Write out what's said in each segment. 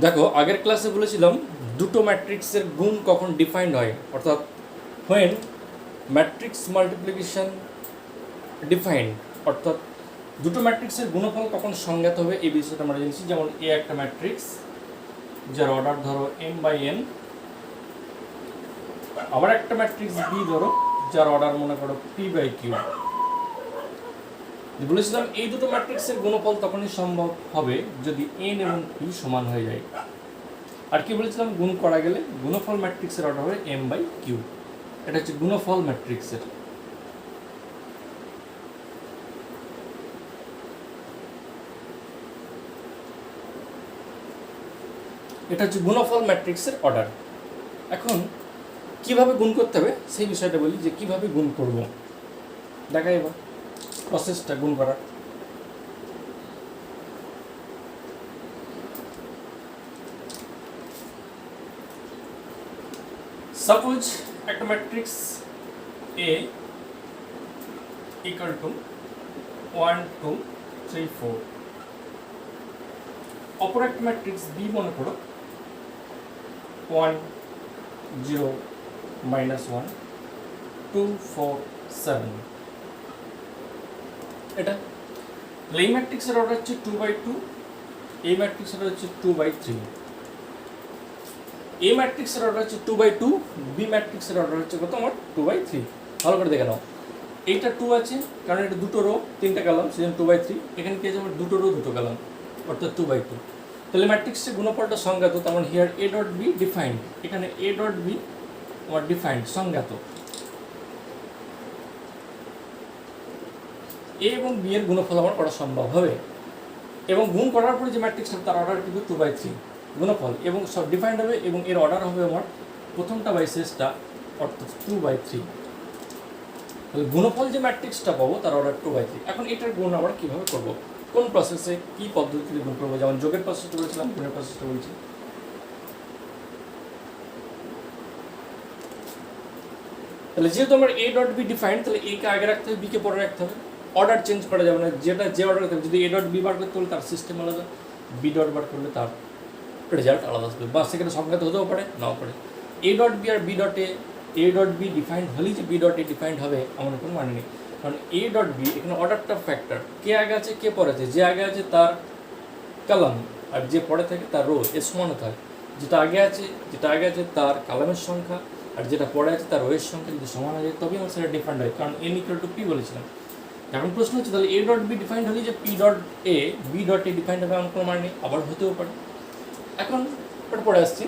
দেখো আগের ক্লাসে বলেছিলাম দুটো ম্যাট্রিক্সের গুণ কখন ডিফাইন্ড হয়, অর্থাৎ হোয়েন ম্যাট্রিক্স মাল্টিপ্লিকেশন ডিফাইন্ড, অর্থাৎ দুটো ম্যাট্রিক্সের গুণফল কখন সংজ্ঞাত হবে এই বিষয়টা আমরা জেনেছি। যেমন এ একটা ম্যাট্রিক্স যার অর্ডার ধরো m/n, আবার একটা ম্যাট্রিক্স বি ধরো যার অর্ডার মনে করো p/q। বলেছিলাম এই দুটো ম্যাট্রিক্সের গুণফল তখনই সম্ভব হবে যদি n এবং p সমান হয়ে যায়। আর কি বলেছিলাম, গুণ করা গেলে গুণফল ম্যাট্রিক্সের অর্ডার হবে m/q। এটা হচ্ছে গুণফল ম্যাট্রিক্সের। এটা হচ্ছে গুণফল ম্যাট্রিক্সের অর্ডার। এখন কিভাবে গুণ করতে হবে সেই বিষয়টা বলি, যে কিভাবে গুণ করব দেখাই এবার প্রসেসটা গুণ করার। সাপোজ একটা ম্যাট্রিক্স A ইকুয়াল টু 1 2 3 4, অপর একটা ম্যাট্রিক্স B মনে করো 1 0 -1 2 4 7। এটা এই ম্যাট্রিক্সের অর্ডার হচ্ছে 2/2, এই ম্যাট্রিক্সের অর্ডার হচ্ছে 2/3। এ ম্যাট্রিক্সের অর্ডার হচ্ছে 2/2, বি ম্যাট্রিক্সের অর্ডার হচ্ছে কত আমার 2/3। ভালো করে দেখে নাও, এইটা 2 আছে কারণ এটা দুটো রো তিনটা কলাম, সেজন্য 2/3। এখানে কি আছে আমার দুটো রো দুটো কলাম, অর্থাৎ 2/2। তাহলে ম্যাট্রিক্সের গুণফলটা সংজ্ঞাত, তেমন here A dot B defined, এখানে এ ডট বি আমার ডিফাইন্ড সংজ্ঞাত। এ এবং বি এর গুণফল আমার করা সম্ভব হবে, এবং গুণ করার পরে যে ম্যাট্রিক্সটা তার অর্ডার কিন্তু 2/3 গুণফল, এবং সব ডিফাইন্ড হবে, এবং এর অর্ডার হবে আমার প্রথমটা বাই শেষটা, অর্থাৎ 2/3। তাহলে গুণফল যে ম্যাট্রিক্সটা পাবো তার অর্ডার 2/3। এখন এটার গুণ আমরা কীভাবে করব, কোন প্রসেসে কী পদ্ধতিতে গুণ করবো, যেমন যোগের প্রসেসটা বলেছিলাম, গুণের প্রসেসটা বলছি। তাহলে যেহেতু আমার এ ডট বি ডিফাইন্ড, তাহলে এ কে আগে রাখতে হবে, বি কে পরে রাখতে হবে। অর্ডার চেঞ্জ করা যাবে না, যেটা যে অর্ডার রাখতে হবে। যদি এ ডট বি বার করতে হলে তার সিস্টেম আলাদা, বি ডট বার করলে তার রেজাল্ট আলাদা আসবে, বা সেখানে সংজ্ঞাত হতেও পারে নাও পারে। এ ডট বি আর বি ডটে, এ ডট বি ডিফাইন্ড হলেই যে বি ডট এ ডিফাইন্ড হবে এমন কোনো মানে নেই, কারণ এ ডট বি এখানে অর্ডারটা ফ্যাক্টর, কে আগে আছে কে পরে আছে, যে আগে আছে তার কলাম আর যে পরে থাকে তার রো এর সমান হতে হয়। যেটা আগে আছে তার কলামের সংখ্যা, আর যেটা পরে আছে তার রোয়ের সংখ্যা যদি সমান হয়ে যায় তবেই আমার সেটা ডিফাইন্ড হয়, কারণ এন ইকুয়াল টু পি বলেছিলাম। এখন প্রশ্ন হচ্ছে তাহলে এ ডট বি ডিফাইন্ড হলেই যে P dot A B dot A defined হবে এমন কোনো মানে নেই, আবার হতেও পারে। এখন ওটা পরে আসছি।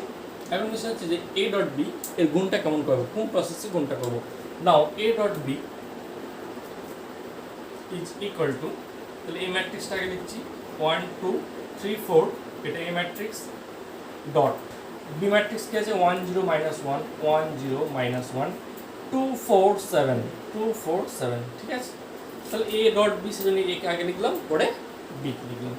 এখন বিষয় হচ্ছে যে এ ডট বি এর গুণটা কেমন করবো, কোন প্রসেসে গুণটা করবো। Now A dot B is equal to, তাহলে এই ম্যাট্রিক্সটাকে লিখছি 1 2 3 4, এটা A matrix dot B matrix কি আছে 1 0 -1 1 0 -1 2 4 7 2 4 7, ঠিক আছে। তাহলে এ ডট বি সেজন্য এ কে আগে লিখলাম, পরে বি কে লিখলাম।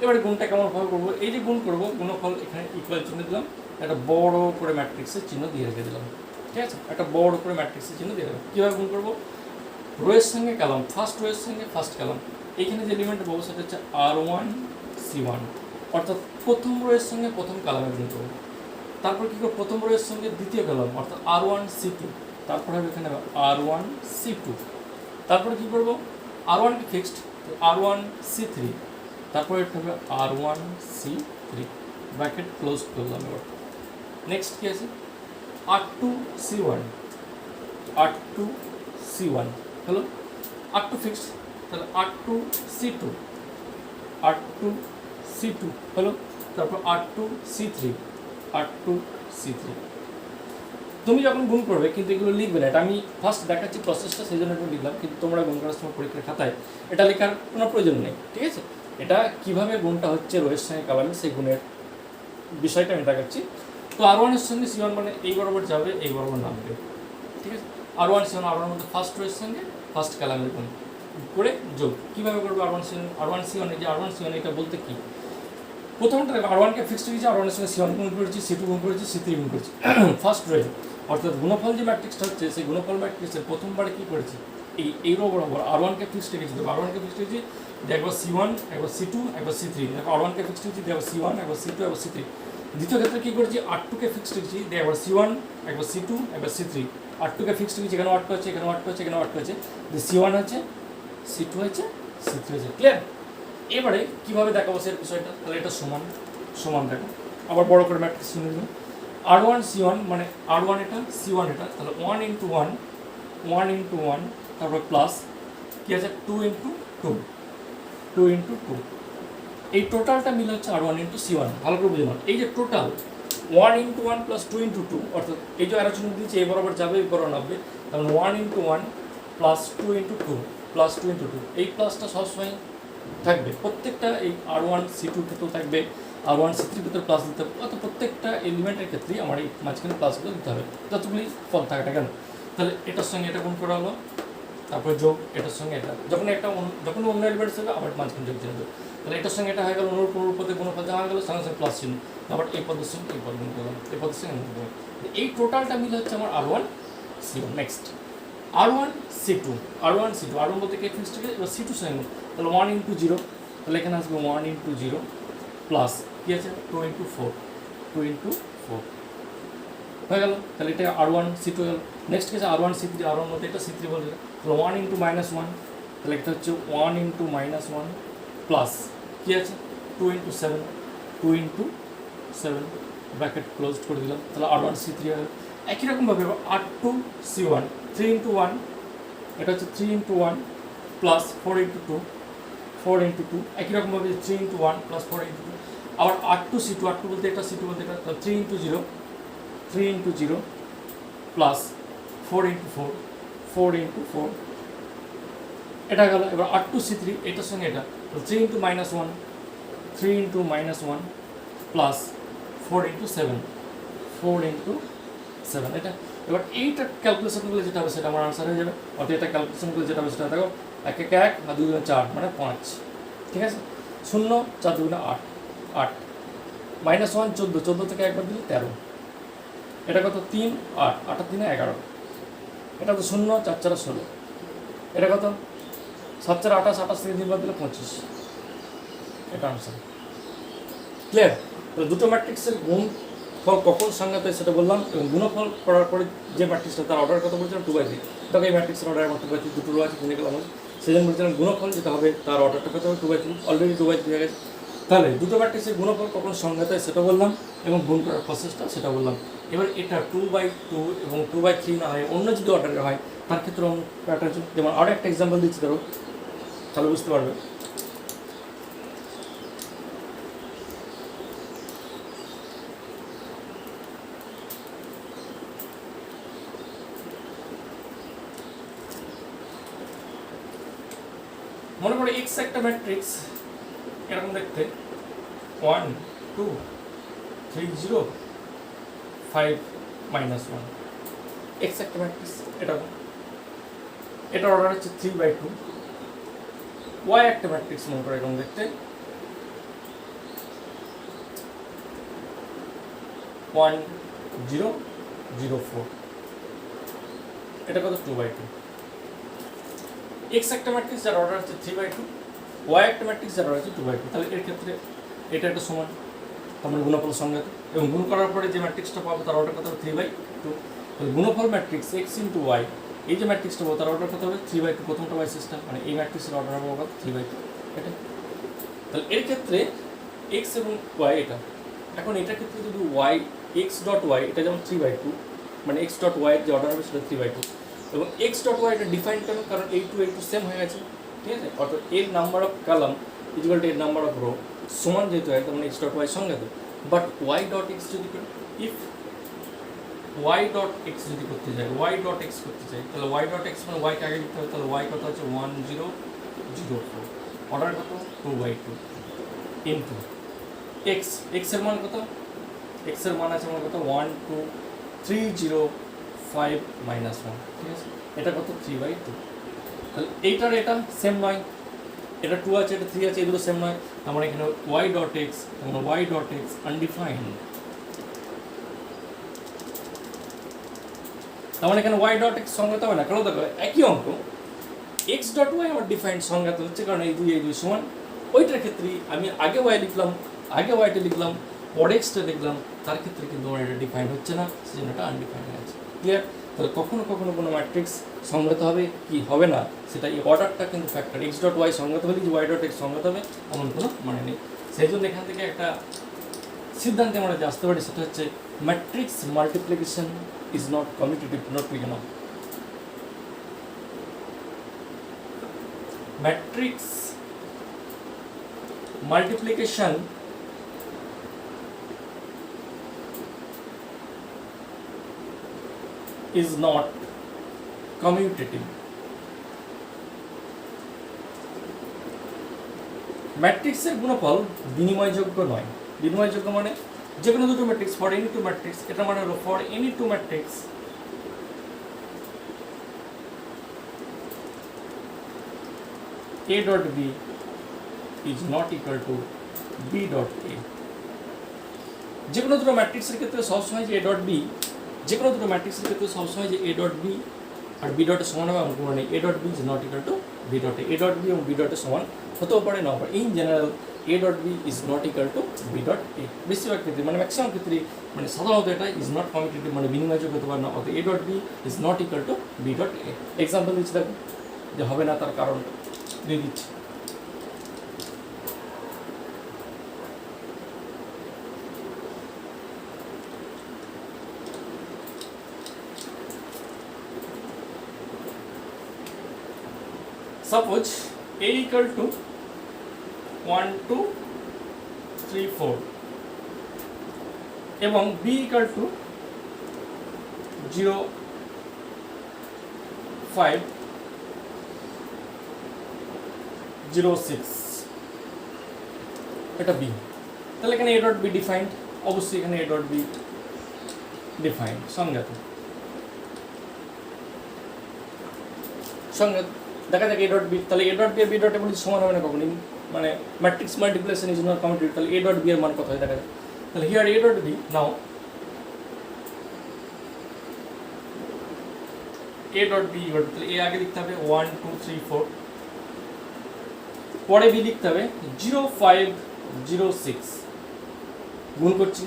এবারে গুণটা কেমনভাবে করবো, এই যে গুণ করবো গুণফল এখানে ইকুয়াল চিহ্ন দিলাম, একটা বড় করে ম্যাট্রিক্সের চিহ্ন দিয়ে রেখে দিলাম, ঠিক আছে। একটা বড় করে ম্যাট্রিক্সের চিহ্ন দিয়ে দিলাম। কীভাবে গুণ করবো, রোয়ের সঙ্গে কলাম, ফার্স্ট রোয়ের সঙ্গে ফার্স্ট কলাম। এইখানে যে এলিমেন্ট পাবো সেটা হচ্ছে R1 C1, অর্থাৎ প্রথম রোয়ের সঙ্গে প্রথম কলামে গুণ করবো। তারপর কী করবো, প্রথম রোয়ের সঙ্গে দ্বিতীয় কলাম অর্থাৎ R1 C2, তারপর হবে এখানে R1 C2। তারপরে কী করবো, R1 কি ফিক্সড, R1 C3, তারপরে এটা হবে R1 C3, ব্র্যাকেট ক্লোজ করলাম। এবার নেক্সট কী আছে, R2 C1, R2 C1 হলো, R2 ফিক্সড, তাহলে R2 C2, R2 C2 হলো, তারপর R2 C3, R2 C3। তুমি যখন গুণ করবে কিন্তু এগুলো লিখবে না, এটা আমি ফার্স্ট দেখাচ্ছি প্রসেসটা, সেই জন্য একটু লিখলাম, কিন্তু তোমরা গুণ করার সময় পরীক্ষার খাতায় এটা লেখার কোনো প্রয়োজন নেই, ঠিক আছে। এটা কীভাবে গুণটা হচ্ছে রোয়ের সঙ্গে কলামে সেই গুণের বিষয়টা আমি দেখাচ্ছি। তো R1 এর সঙ্গে C1 মানে এই বরাবর যাবে, এই বরাবর নামবে, ঠিক আছে। R1 C1 R1 মধ্যে ফার্স্ট রোয়ের সঙ্গে ফার্স্ট কলামের গুণ করে যোগ। কীভাবে করবো, R1 C1, এই যে R1 C1 এটা বলতে কি, প্রথমটা R1কে ফিক্সড রেখেছি, R1 এর সঙ্গে C1 গুণ করেছি, C2 গুণ করেছি, C3 গুণ করেছি ফার্স্ট রোয়ে, অর্থাৎ গুণফল যে ম্যাট্রিক্সটা হচ্ছে সেই গুণফল ম্যাট্রিক্সের প্রথমবারে কী করেছি, এই রো বরাবর R1কে ফিক্সড রেখেছি, তো R1কে ফিক্সড রেখেছি, একবার C1 একবার C2 একবার C3, দেখো R1 কে ফিক্সড রেখেছি, একবার C1 একবার C2 একবার C3। দ্বিতীয় ক্ষেত্রে কী করেছি, R2 কে ফিক্সড রেখেছি, একবার C1 একবার C2 একবার C3। R2 কে ফিক্সড রেখেছি, এখানে আটকা হচ্ছে, এখানে আটকা হচ্ছে, এখানে আটকা হচ্ছে, C1 আছে, C2 আছে, C3 আছে। ক্লিয়ার? এবারে কীভাবে দেখাবো সেই বিষয়টা, তাহলে এটা সমান সমান দেখো, আবার বড় করে ম্যাট্রিক্স শুনে দিলাম। R1 C1 মানে R1 এটা C1 এটা, তাহলে 1 ইন্টু 1 1 ইন্টু 1 তারপর প্লাস কী আছে 2 ইন্টু 2 2 ইন্টু 2। এই টোটালটা মিলে হচ্ছে R1 ইন্টু C1। ভালো করে বুঝে নাও, এই যে টোটাল 1 ইন্টু 1 প্লাস 2 ইন্টু 2, অর্থাৎ এই যে অ্যারো চিহ্ন দিয়েছে এই বরাবর যাবে, এই বরাবর নামবে, তাহলে 1 into 1 plus 2 into 2 plus 2 into 2। এই প্লাসটা সবসময় থাকবে, প্রত্যেকটা এই R1 C2 ক্ষেত্রেও থাকবে, R1 C3 ক্ষেত্রে প্লাস দিতে হবে, অর্থাৎ প্রত্যেকটা এলিমেন্টের ক্ষেত্রেই আমার এই মাঝখানে প্লাসগুলো দিতে হবে, যতগুলি ফল থাকে না কেন। তাহলে এটার সঙ্গে এটা গুণ করা হলো, তারপরে যোগ এটার সঙ্গে এটা, যখন অন্য এলিমেন্টস হবে আবার মাঝখানে যোগ চিহ্ন দেবে। তাহলে এটার সঙ্গে এটা হয়ে গেল, অনুরূপ পদে গুণফল দেওয়া হয়ে গেল, সঙ্গে সঙ্গে প্লাস চিহ্ন, আবার এই পদের সঙ্গে এই পদ গুণ করলাম, এই পদের সঙ্গে গুণ করলাম। এই টোটালটা মিলে হচ্ছে আমার R1 C1। Next R1 C2, R1 বলতে কে ফিক্সড থেকে, এবার C2 সঙ্গে গুণ, তাহলে 1 ইন্টু 0, তাহলে এখানে আসবে 1 ইন্টু 0 প্লাস কী আছে 2 ইন্টু 4 2 ইন্টু 4 হয়ে গেল। তাহলে এটা R1 C2 হয়ে গেল। নেক্সট কেসে R1 C3, R1 বলতে এটা C3 বলছে, তাহলে 1 ইন্টু -1, তাহলে এটা হচ্ছে 1 ইন্টু -1 প্লাস কী আছে 2 ইন্টু 7 2 ইন্টু 7 ব্র্যাকেট ক্লোজ করে দিলাম, তাহলে R1 C3 হয়ে গেল। একই রকমভাবে R2 C1 3 ইন্টু 1, এটা হচ্ছে 3 ইন্টু 1 প্লাস 4 ইন্টু 2 4 ইন্টু 2, একই রকমভাবে 3 ইন্টু 1 প্লাস 4 ইন্টু 2। আবার R2 C2, R2 বলতে এটা C2 বলতে এটা, তাহলে 3 into 0 3 into 0 plus 4 into 4 4 into 4, এটা গেল। এবার R2 C3 এটার সঙ্গে এটা, 3 into -1 3 into -1 plus 4 into 7 4 into 7, এটা। এবার এইটা ক্যালকুলেশন করলে যেটা হবে সেটা আমার আনসার হয়ে যাবে, অর্থাৎ এটা ক্যালকুলেশন করলে যেটা হবে সেটা দেখো 1 1 1 আর 2 2 4 মানে 5, ঠিক আছে। 0 4 2 8 8 -1 14 14 থেকে একবার দিলে 13, এটা কত 3 8 8 আর 3 11, এটা তো 0 4 4 16, এটা কত 7 4 28 28 থেকে 3 বাদ দিলে 25, এটা আনসার। ক্লিয়ার? তাহলে দুটো ম্যাট্রিক্সের গুণ ফল কখন সংজ্ঞাতে সেটা বললাম, এবং গুণফল করার পরে যে ম্যাট্রিক্সটা তার অর্ডার কত বলছিলাম 2/3, তবে এই ম্যাট্রিক্সের অর্ডার আমার 2/3 দুটো রো আছে কিনে গেলাম, সেই জন্য বলছিলাম গুণফল যেটা হবে তার অর্ডারটা কত হবে 2/3, অলরেডি 2/3 হয়ে গেছে। তাহলে দুটো ম্যাট্রিক্সের গুণফল কখন সংজ্ঞাতে সেটা বললাম, এবং গুণ করার প্রসেসটা সেটা বললাম। এবার এটা 2/2 এবং 2/3 না হয় অন্য যদি অর্ডারে হয় তার ক্ষেত্রে অন্য প্যাটার্ন, যেমন আরও একটা এক্সাম্পল দিচ্ছি ধরো, তাহলে বুঝতে পারবে। মনে করো এক্স একটা ম্যাট্রিক্স এরকম দেখতে 1 2 3 0 5 -1, এক্স একটা ম্যাট্রিক্স এটা অর্ডার হচ্ছে 3/2। ওয়াই একটা ম্যাট্রিক্স মনে করো এরকম দেখতে 1 0 0 4, এটা কত 2/2। এক্স একটা ম্যাট্রিক্স যার অর্ডার হচ্ছে 3/2, ওয়াই একটা ম্যাট্রিক্স যার অর্ডার হচ্ছে 2/2, তাহলে এর ক্ষেত্রে এটা একটা সমান, তার গুণফল সংজ্ঞাতে, এবং গুণ করার পরে যে ম্যাট্রিক্সটা পাবো তার অর্ডার কত হবে 3/2। তাহলে গুণফল ম্যাট্রিক্স এক্স ইন্টু ওয়াই, এই যে ম্যাট্রিক্সটা পাবো তার অর্ডার কত হবে 3/2, প্রথমটা ওয়াই সিস্টেম, মানে এই ম্যাট্রিক্সের অর্ডার হবে কত 3/2, এটা। তাহলে এর ক্ষেত্রে এক্স এবং ওয়াই এটা, এখন এটার ক্ষেত্রে যদি ওয়াই এক্স ডট ওয়াই এটা যেমন 3/2, মানে এক্স ডট ওয়াই যে অর্ডার হবে সেটা 3/2, এবং এক্স ডট ওয়াই এটা ডিফাইন কেন, কারণ এই টু সেম হয়ে গেছে, ঠিক আছে। অর্থাৎ এর number of column equal to এর নাম্বার অফ রো সমান যেহেতু হয়, তার মানে এক্স ডট ওয়াই সঙ্গে তো। বাট ওয়াই ডট এক্স যদি করি, ইফ ওয়াই ডট এক্স যদি করতে যাই, ওয়াই ডট এক্স করতে চাই, তাহলে ওয়াই ডট এক্স মানে ওয়াইকে আগে দিতে হবে, তাহলে ওয়াই কত হচ্ছে 1 0 0 4, অর্ডার কত 2/2 ইন্টু এক্স, এক্সের মান কত, এক্সের মান আছে আমার কত 1 2 3 0 5 -1, ঠিক আছে। এটা কত 3/2, তাহলে এইটার এটা সেম নয়, এটা 2 আছে এটা 3 আছে, এগুলো সেম নয়, তার মানে এখানে ওয়াই ডট এক্স, মানে ওয়াই ডট এক্স আনডিফাইন্ড, তার মানে এখানে ওয়াই ডট এক্স সঙ্গে তো হবে না, কারণ দেখো একই অঙ্ক এক্স ডট ওয়াই আমার ডিফাইন্ড সংজ্ঞাত হচ্ছে, কারণ এই দুই সমান। ওইটার ক্ষেত্রে আমি আগে ওয়াই লিখলাম, আগে ওয়াইটা লিখলাম, পরে এক্সটা লিখলাম, তার ক্ষেত্রে কিন্তু আমার এটা ডিফাইন্ড হচ্ছে না, সেজন্য এটা আনডিফাইন্ড হয়ে আছে। ক্লিয়ার? তাহলে কখনো কখনো কোনো ম্যাট্রিক্স সংজ্ঞাত হবে কি হবে না, সেটা এই অর্ডারটা কিন্তু ফ্যাক্টর। এক্স ডট ওয়াই সংজ্ঞাত হলে যে ওয়াই ডট এক্স সংজ্ঞাত হবে এমন কোনো মানে নেই। সেই জন্য এখান থেকে একটা সিদ্ধান্তে আমরা যে আসতে পারি, সেটা হচ্ছে matrix multiplication is not commutative, not weak enough. matrix multiplication is not commutative. ম্যাট্রিক্সের গুণফল বিনিময়যোগ্য নয়। বিনিময়যোগ্য মানে যে কোনো দুটো matrix, for any two matrix, এটা মানে হলো for any two matrix A dot B is not equal to B dot A. যে কোনো দুটো ম্যাট্রিক্সের ক্ষেত্রে সবসময় যে A dot B, যে কোনো দুটো ম্যাট্রিক্সের ক্ষেত্রে সবসময় যে A dot B R B dot এর সমান হবে এমন কোনো নেই। A dot B is not equal to B dot A. A dot B এবং B dot এর সমান হতেও পারে নাও পারে। In general A dot B is not equal to B dot A. বেশিরভাগ ক্ষেত্রে মানে ম্যাক্সিমাম ক্ষেত্রে মানে সাধারণত এটা ইজ নট কমিউটেটিভ, মানে বিনিময়যোগ্য হতে পারে না। অর্থাৎ A dot B is not equal to B dot A. Example দিচ্ছি দেখো, যে হবে না তার কারণ দিয়ে দিচ্ছি। Suppose A equal to 1 2 3 4 এবং B equal to 0 5 0 6, এটা B। তাহলে এখানে A dot B ডিফাইন্ড, অবশ্যই এখানে A dot B ডিফাইন্ড, সংজ্ঞাত। সংজ্ঞাত দেখা যাক A dot B, তাহলে A dot B R B dot A বলি সমান হবে না কখনই, মানে matrix multiplication is not commutative. তাহলে A dot B এর মান কত হয় দেখা যাক। তাহলে here A dot B, now A dot B equal to, তাহলে A আগে লিখতে হবে 1 2 3 4, পরে B লিখতে হবে 0 5 0 6, গুণ করছি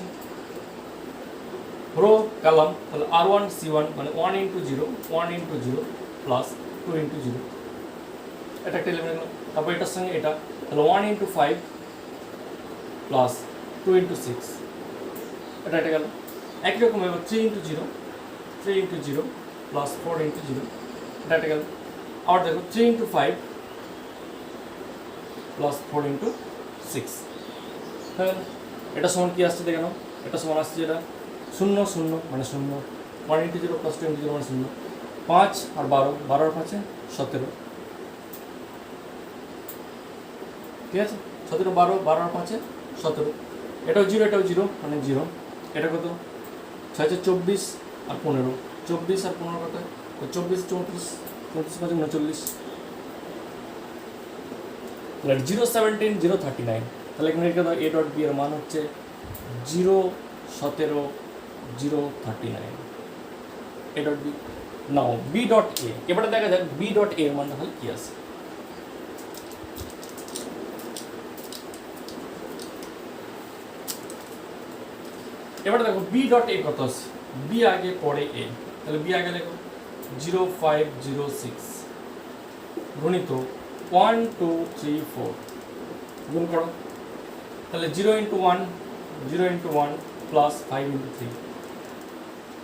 রো কলাম, তাহলে R1 C1 মানে 1 into 0 1 into 0 প্লাস 2 into 0, এটা একটা এলিমেন্ট হলো। তারপর এটার সঙ্গে এটা, তাহলে 1 into 5 প্লাস 2 into 6, এটা গেল। একই রকম এবার 3 into 0 3 into 0 প্লাস 4 into 0, এটা গেল। আবার দেখো 3 into 5 প্লাস 4 into 6, হ্যাঁ এটা সমান কি আসছে দেখে নাও। এটা সমান আসছে যেটা 0 0 মানে 0, 1 into 0 প্লাস 2 into 0 মানে 0, 5 আর 12, 12 আর 5 17, ঠিক আছে 17 12 12 আর 5 17, এটাও 0 এটাও 0 মানে 0, এটা কত 6 24 আর 15, 24 আর 15 কত, 24 34 34 5 39, তাহলে 0 17 0 39, তাহলে এখানে লিখে দাও A dot B এর মান হচ্ছে 0 17 0 39, A dot B। Now B dot A, এবারে দেখা যাক B dot A এর মান তাহলে কি আছে। এবারে দেখো B dot A কত আছে, B আগে পরে A, তাহলে B আগে লেখো 0 5 0 6 গুণিত 1 2 3 4, গুণ করো, তাহলে 0 into 1 0 into 1 plus 5 into 3,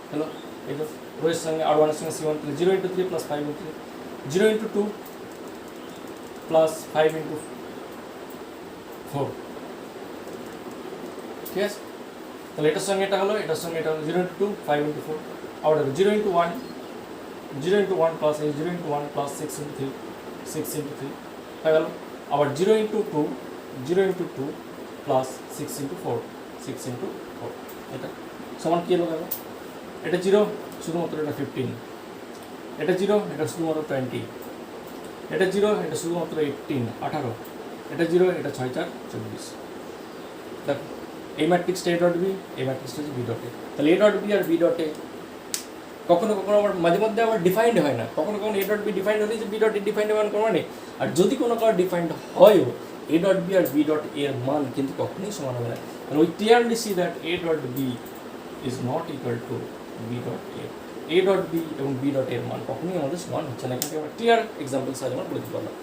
hello এই তো রোয়ের সঙ্গে আর 1 এর সঙ্গে C1, তাহলে 0 into 3 plus 5 into 3, 0 into 2 plus 5 into 4, ঠিক আছে। তাহলে এটার সঙ্গে এটা হলো, এটার সঙ্গে এটা হলো 0 into 2 5 into 4, আবার দেখো 0 into 1 0 into 1 plus 0 into 1 plus 6 into 3 6 into 3 হয়ে গেল। আবার 0 into 2 0 into 2 plus 6 into 4 6 into 4, এটা সমান কি হলো দেখো, এটা 0 শুধুমাত্র এটা 15, এটা 0 এটা শুধুমাত্র 20, এটা 0 এটা শুধুমাত্র 18 এটা 0 এটা 6 4 24, দেখো এই ম্যাট্রিক্সটা A dot B, এই ম্যাট্রিক্সটা হচ্ছে B dot A। তাহলে A dot B R B dot A কখনো কখনো আবার মাঝে মধ্যে আবার ডিফাইন্ড হয় না, কখনো কখনো এ ডট বি ডিফাইন্ড হলে যে বি ডট এ ডিফাইন্ড মান কোনো মানে, আর যদি কোনো কারো ডিফাইন্ড হয়ও এ ডট বি আর বি ডট এর মান কিন্তু কখনোই সমান হবে না। and we clearly see that a dot b is not equal to b dot a dot b এবং b dot এর মান কখনোই আমাদের সমান হচ্ছে না। এখান থেকে আমরা ক্লিয়ার এক্সাম্পল সাহায্যে আমরা বলতে পারলাম।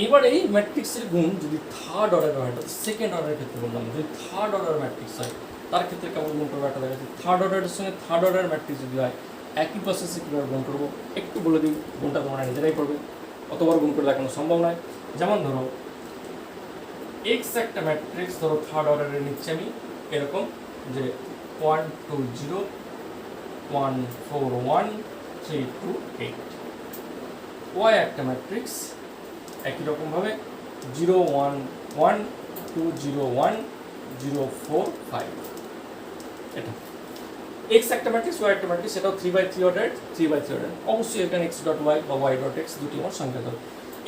এবার এই ম্যাট্রিক্সের গুণ যদি থার্ড অর্ডার হয়, সেকেন্ড অর্ডারের ক্ষেত্রে বললাম, যদি থার্ড অর্ডার ম্যাট্রিক্স হয় তার ক্ষেত্রে কেমন গুণ করবো একটা দেখা যাচ্ছে। থার্ড অর্ডারের সঙ্গে থার্ড অর্ডার ম্যাট্রিক্স যদি হয় একই প্রসেসে কীভাবে গুণ করবো একটু বলে দিই, গুণটা তোমরা নিজেরাই করবে, অতবার গুণ করে দেখানো সম্ভব নয়। যেমন ধরো এক্স একটা ম্যাট্রিক্স, ধরো থার্ড অর্ডারে নিচ্ছি আমি এরকম যে 1 2 0 1 4 1 3 2 8। ওয়াই একটা ম্যাট্রিক্স একই রকমভাবে 0 1 1 2 0 1 0 4 5। এটা এক্স একটা ম্যাট্রিক্স, ওয়াই একটা ম্যাট্রিক্স, সেটাও 3/3 অর্ডার 3/3 অর্ডার। অবশ্যই এখানে এক্স ডট ওয়াই বা ওয়াই ডট এক্স দুটি আমার সংখ্যা দেবে।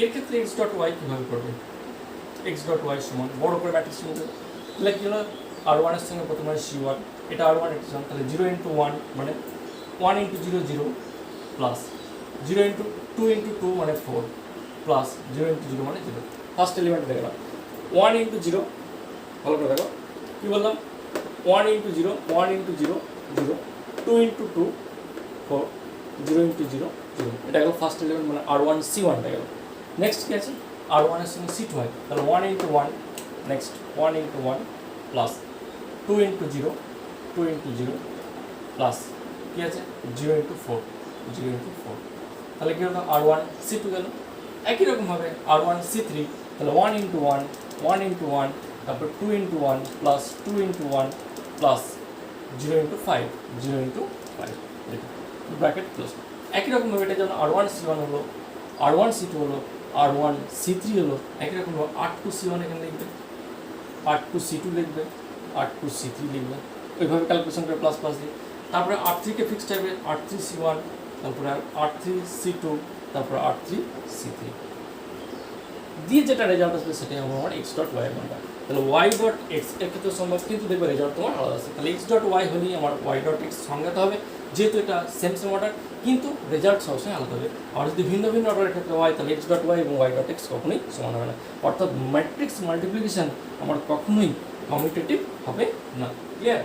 এর ক্ষেত্রে এক্স ডট ওয়াই কীভাবে করবে, এক্স ডট ওয়াই সমান বড় করে ম্যাট্রিক্স মধ্যে তাহলে কী হলো, আর ওয়ানের সঙ্গে প্রথমে C1, এটা আর ওয়ান এটা সমান, তাহলে 0 × 1 মানে 1 × 0 0 প্লাস 0 × 2 × 2 মানে 4 প্লাস 0 × 0 মানে 0। ফার্স্ট এলিমেন্ট দেখে নাও 1 × 0, ভালো করে দেখো কী বললাম, 1 × 0 1 × 0 0 2 × 2 4 0 × 0 0। এটা গেল ফার্স্ট এলিমেন্ট মানে R1 C1 টা গেল। নেক্সট কী আছে, R1 এর সঙ্গে C2 হয়, তাহলে 1 × 1 নেক্সট 1 × 1 প্লাস 2 × 0 2 × 0 প্লাস কী আছে 0 × 4 0 × 4। তাহলে কী হলো R1 C2 গেল। একই রকমভাবে R1 C3, তাহলে 1 × 1 1 × 1 তারপর 2 × 1 প্লাস 2 × 1 প্লাস 0 × 5 0 × 5 ব্র্যাকেট ক্লোজ। একই রকমভাবে এটা যেমন R1 C1 হলো, R1 C2 হলো, R1 C3 হলো, একই রকম R2 C1 এখানে লিখবে, R2 C2 লিখবে, R2 C3 লিখবে, ওইভাবে ক্যালকুলেশন করে প্লাস প্লাস দিয়ে তারপরে R3 কে ফিক্সড টাইপে R3 C1, তারপরে R3 C2, তারপরে R3 C3 দিয়ে যেটা রেজাল্ট আসবে সেটাই হবে আমার এক্স ডট ওয়াই এর মানটা। তাহলে ওয়াই ডট এক্স এর ক্ষেত্রে সম্ভব, কিন্তু দেখবে রেজাল্ট তোমার আলাদা আছে। তাহলে এক্স ডট ওয়াই হলেই আমার ওয়াই ডট এক্স সংজ্ঞাতে হবে, যেহেতু এটা সেম অর্ডার কিন্তু রেজাল্ট সবসময় আলাদা হবে। আর যদি ভিন্ন ভিন্ন অর্ডারের ক্ষেত্রে হয় তাহলে এক্স ডট ওয়াই এবং ওয়াই ডট এক্স কখনোই সমান হবে না। অর্থাৎ ম্যাট্রিক্স মাল্টিপ্লিকেশন আমার কখনোই কমিউটেটিভ হবে না। ক্লিয়ার?